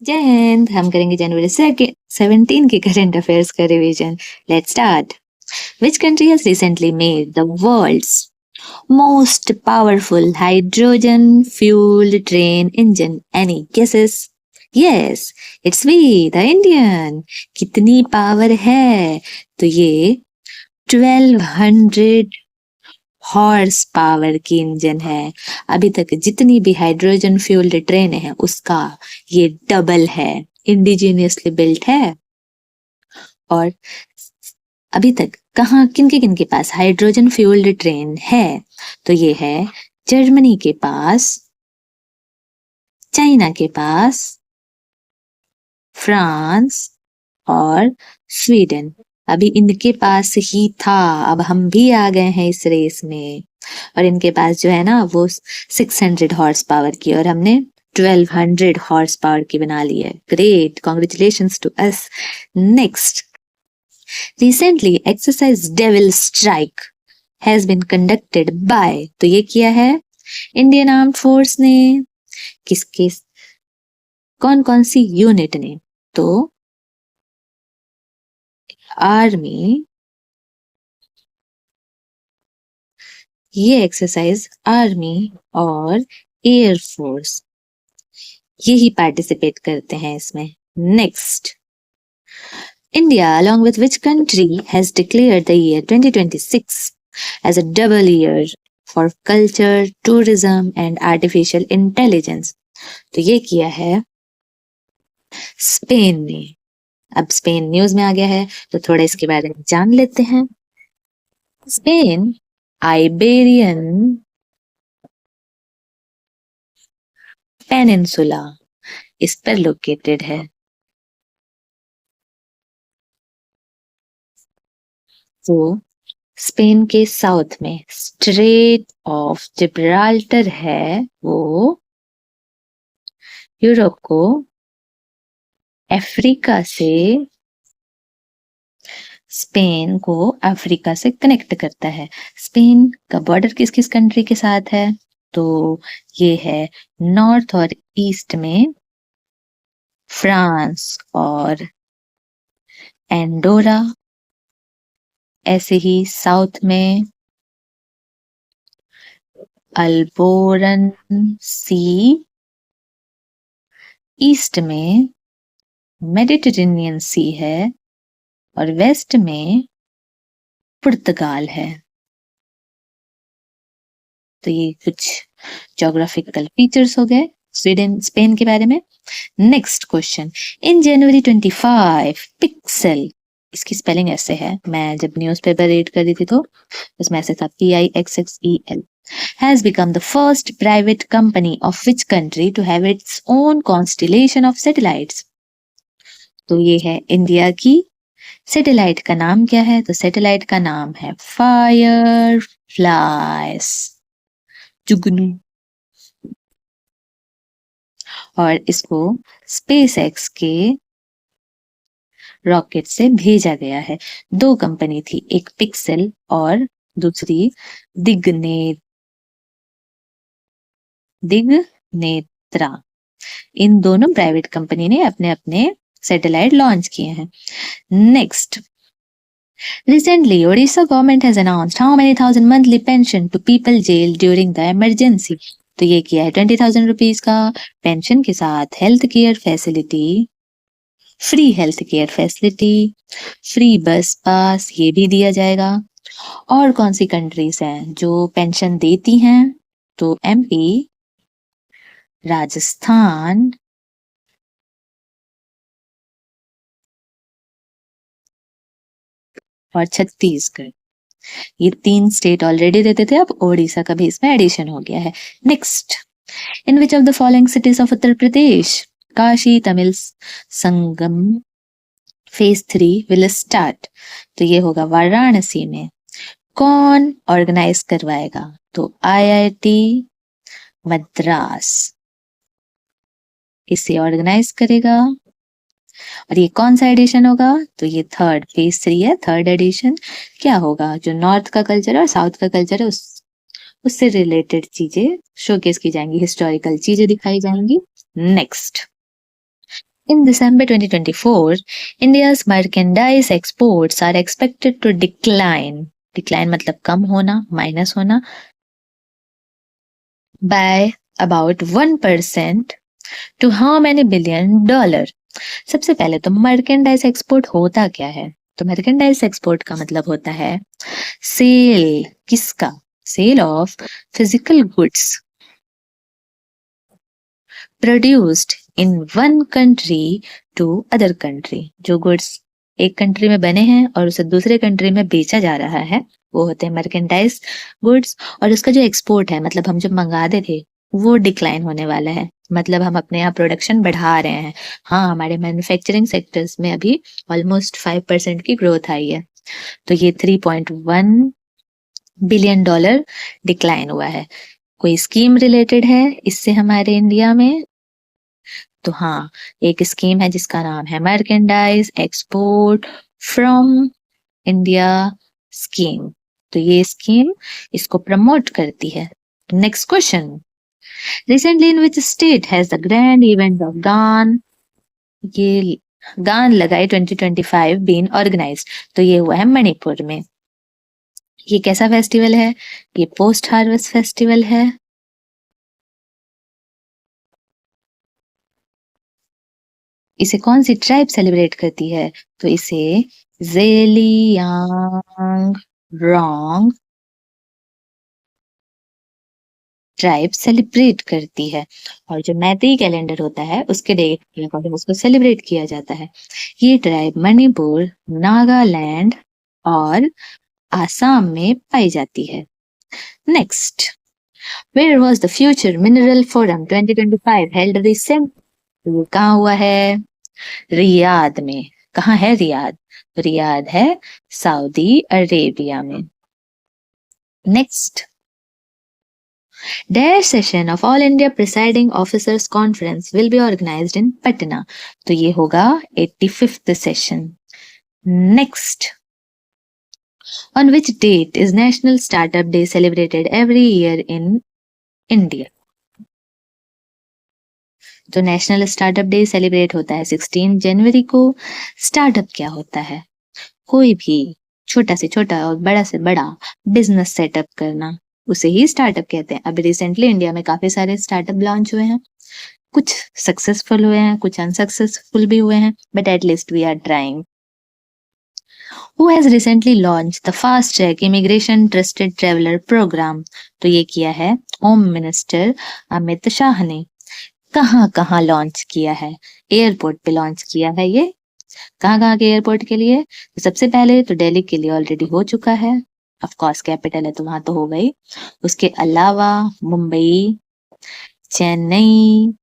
जय हिंद। हम करेंगे जनवरी 17 के करंट अफेयर्स का revision. Let's start. Which country has recently made the world's most powerful hydrogen fueled train engine? Any guesses? Yes, it's we, the Indian. कितनी power है? तो ये 1200 हॉर्स पावर की इंजन है। अभी तक जितनी भी हाइड्रोजन फ्यूल्ड ट्रेन है उसका ये डबल है, इंडिजीनियसली बिल्ट है। और अभी तक कहाँ किनके पास हाइड्रोजन फ्यूल्ड ट्रेन है? तो ये है जर्मनी के पास, चाइना के पास, फ्रांस और स्वीडन। अभी इनके पास ही था, अब हम भी आ गए हैं इस रेस में। और इनके पास जो है ना वो 600 हॉर्स पावर की, और हमने 1200 हॉर्स पावर की बना ली है। Great, congratulations to us. Next, recently exercise Devil Strike has been conducted by, तो ये किया है इंडियन आर्म्ड फोर्स ने। किसके, कौन कौन सी यूनिट ने? तो आर्मी, ये एक्सरसाइज आर्मी और एयर फोर्स यही पार्टिसिपेट करते हैं इसमें। Next, India along with which country has declared the year 2026 as a double year for culture, tourism and artificial intelligence? तो ये किया है स्पेन ने। अब स्पेन न्यूज में आ गया है तो थोड़ा इसके बारे में जान लेते हैं। स्पेन आइबेरियन पेनिनसुला इस पर लोकेटेड है। वो स्पेन के साउथ में स्ट्रेट ऑफ जिब्राल्टर है। वो यूरोप को अफ्रीका से, स्पेन को अफ्रीका से कनेक्ट करता है। स्पेन का बॉर्डर किस किस कंट्री के साथ है? तो ये है नॉर्थ और ईस्ट में फ्रांस और एंडोरा, ऐसे ही साउथ में अल्बोरन सी, ईस्ट में मेडिटेरेनियन सी है और वेस्ट में पुर्तगाल है। तो ये कुछ ज्योग्राफिकल फीचर्स हो गए स्वीडन स्पेन के बारे में। नेक्स्ट क्वेश्चन, इन जनवरी 25 पिक्सेल, इसकी स्पेलिंग ऐसे है, मैं जब न्यूज़पेपर रीड कर रही थी तो उसमें ऐसे था PIXXEL, has become the first private company of which country to have its own constellation of satellites? तो ये है इंडिया की सैटेलाइट का नाम क्या है? तो सैटेलाइट का नाम है फायर फ्लाइस, जुगनू। और इसको स्पेस एक्स के रॉकेट से भेजा गया है। दो कंपनी थी, एक पिक्सेल और दूसरी दिग्नेत्रा। इन दोनों प्राइवेट कंपनी ने अपने अपने सैटेलाइट लॉन्च किए हैं। Next, recently Odisha government has announced how many thousand monthly pension to people jailed during the emergency? तो ये किया है 20,000 रुपीज का पेंशन के साथ health care facility, free health care facility, free बस पास ये भी दिया जाएगा। और कौन सी कंट्रीज हैं जो पेंशन देती हैं? तो MP, राजस्थान, और छत्तीसगढ़। ये 3 स्टेट ऑलरेडी देते थे, अब ओडिशा का भी इसमें एडिशन हो गया है। Next, in which of the following cities of Uttar Pradesh Kashi Tamil Sangam phase 3 will start? तो ये होगा वाराणसी में। कौन ऑर्गेनाइज करवाएगा? तो IIT मद्रास इसे ऑर्गेनाइज करेगा। और ये कौन सा एडिशन होगा? तो ये थर्ड फेज 3 है, थर्ड एडिशन। क्या होगा? जो नॉर्थ का कल्चर है और साउथ का कल्चर है उससे रिलेटेड चीजें शोकेस की जाएंगी, हिस्टोरिकल चीजें दिखाई जाएंगी। Next, In December 2024, India's merchandise exports are expected to decline. Decline मतलब कम होना, माइनस होना, by about 1% to how many billion dollar? सबसे पहले तो मर्केंडाइज एक्सपोर्ट होता क्या है? तो मर्केंडाइज एक्सपोर्ट का मतलब होता है सेल, किसका? Sale of physical goods produced in one country to other country. जो गुड्स एक कंट्री में बने हैं और उसे दूसरे कंट्री में बेचा जा रहा है, वो होते हैं मर्केंडाइज गुड्स। और उसका जो एक्सपोर्ट है, मतलब हम जब मंगाते थे, वो डिक्लाइन होने वाला है। मतलब हम अपने यहाँ प्रोडक्शन बढ़ा रहे हैं। हाँ, हमारे मैन्युफैक्चरिंग सेक्टर्स में अभी ऑलमोस्ट 5% की ग्रोथ आई है। तो ये $3.1 बिलियन डिक्लाइन हुआ है। कोई स्कीम रिलेटेड है इससे हमारे इंडिया में? तो हाँ, एक स्कीम है जिसका नाम है merchandise export from India scheme. तो ये स्कीम इसको प्रमोट करती है। Next question, recently in which state has the grand event of गान, ये गान लगाई 2025 बीन ऑर्गेनाइज्ड? तो ये हुआ है मणिपुर में। ये कैसा फेस्टिवल है? ये पोस्ट हार्वेस्ट फेस्टिवल है। इसे कौन सी ट्राइब सेलिब्रेट करती है? तो इसे ज़ेलियांगरोंग ट्राइब सेलिब्रेट करती है। और जो मैतेई कैलेंडर होता है उसके डेट के अकॉर्डिंग उसको सेलिब्रेट किया जाता है। ये ट्राइब मणिपुर, नागालैंड और आसाम में पाई जाती है। Next, where was the Future Mineral Forum 2025 held recent? ये कहाँ हुआ है? रियाद में। कहाँ है रियाद? रियाद है सऊदी अरेबिया में। Next, Their session of All India Presiding Officers Conference will be organized in Patna. तो ये होगा 85th session. Next, on which date is National Startup Day celebrated every year in India? तो national startup day celebrate होता है 16 जनवरी को। Startup क्या होता है? कोई भी छोटा से छोटा और बड़ा से बड़ा बिजनेस सेटअप करना, उसे ही स्टार्टअप कहते हैं। अभी रिसेंटली इंडिया में काफी सारे स्टार्टअप लॉन्च हुए हैं, कुछ सक्सेसफुल हुए हैं, कुछ अनसक्सेसफुल भी हुए हैं, but at least we are trying. Who has recently launched the Fast Track Immigration Trusted Traveler Program? तो ये किया है होम मिनिस्टर अमित शाह ने। कहाँ कहाँ लॉन्च किया है? एयरपोर्ट पे लॉन्च किया है ये। कहाँ कहाँ के एयरपोर्ट के लिए? तो सबसे पहले तो दिल्ली के लिए ऑलरेडी हो चुका है, ऑफ कोर्स कैपिटल है तो वहां तो हो गई। उसके अलावा मुंबई, चेन्नई,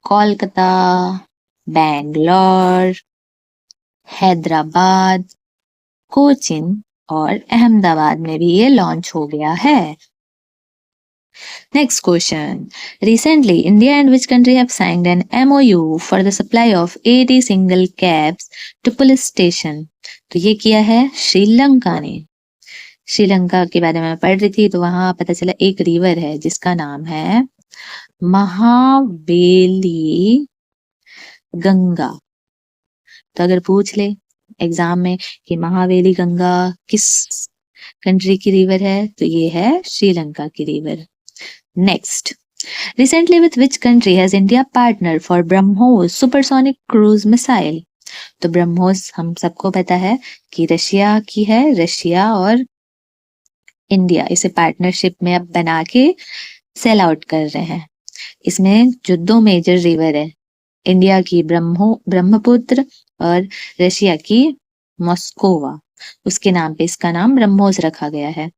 कोलकाता, बैंगलोर, हैदराबाद, कोचिन और अहमदाबाद में भी ये लॉन्च हो गया है। Next question. Recently, India and which country have signed an MOU for the supply of 80 single cabs to police station? तो ये किया है श्रीलंका ने। श्रीलंका के बारे में पढ़ रही थी तो वहां पता चला एक रिवर है जिसका नाम है महावेली गंगा। तो अगर पूछ ले एग्जाम में कि महावेली गंगा किस कंट्री की रिवर है, तो ये है श्रीलंका की river. Next, recently with which country has India partner for BrahMos supersonic cruise missile? तो ब्रह्मोस हम सबको पता है कि रशिया की है। रशिया और इंडिया इसे पार्टनरशिप में अब बना के सेल आउट कर रहे हैं। इसमें जो दो मेजर रिवर है, इंडिया की ब्रह्मपुत्र और रशिया की मॉस्कोवा, उसके नाम पे इसका नाम ब्रह्मोस रखा गया है।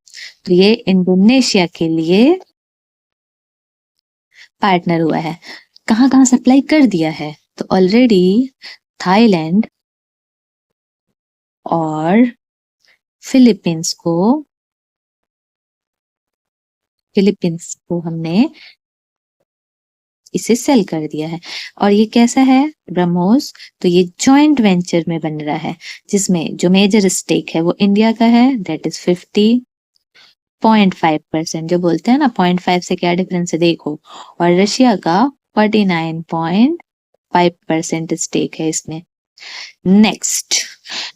तो ये इंडोनेशिया के लिए पार्टनर हुआ है। कहाँ कहाँ सप्लाई कर दिया है? तो ऑलरेडी थाईलैंड और फिलीपींस को हमने इसे सेल कर दिया है। और ये कैसा है ब्रह्मोस? तो ये जॉइंट वेंचर में बन रहा है जिसमें जो मेजर स्टेक है वो इंडिया का है, दैट इज 50.5%। जो बोलते हैं ना 0.5 से क्या डिफरेंस है देखो। और रशिया का 49.5 5% स्टेक है इसमें। Next,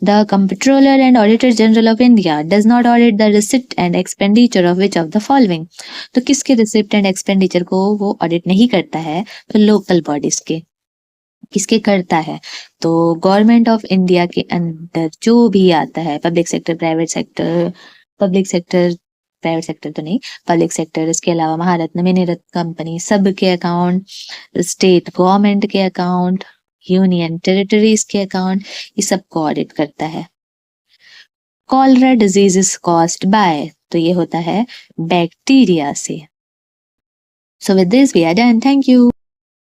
the controller and auditor general of India does not audit the receipt and expenditure of which of the following. तो किसके रिसिप्ट एंड एक्सपेंडिचर को वो ऑडिट नहीं करता है? तो लोकल बॉडीज के। किसके करता है? तो गवर्नमेंट ऑफ इंडिया के अंदर जो भी आता है, public sector, private sector, public sector, private sector तो नहीं, पब्लिक सेक्टर, इसके अलावा महारत्न, मिनीरत्न कंपनी, सबके अकाउंट, स्टेट गवर्नमेंट के अकाउंट, यूनियन टेरिटरीज के अकाउंट, ये सबको ऑडिट करता है। Cholera disease is caused by, तो ये होता है बैक्टीरिया से। So with this we are done, thank you.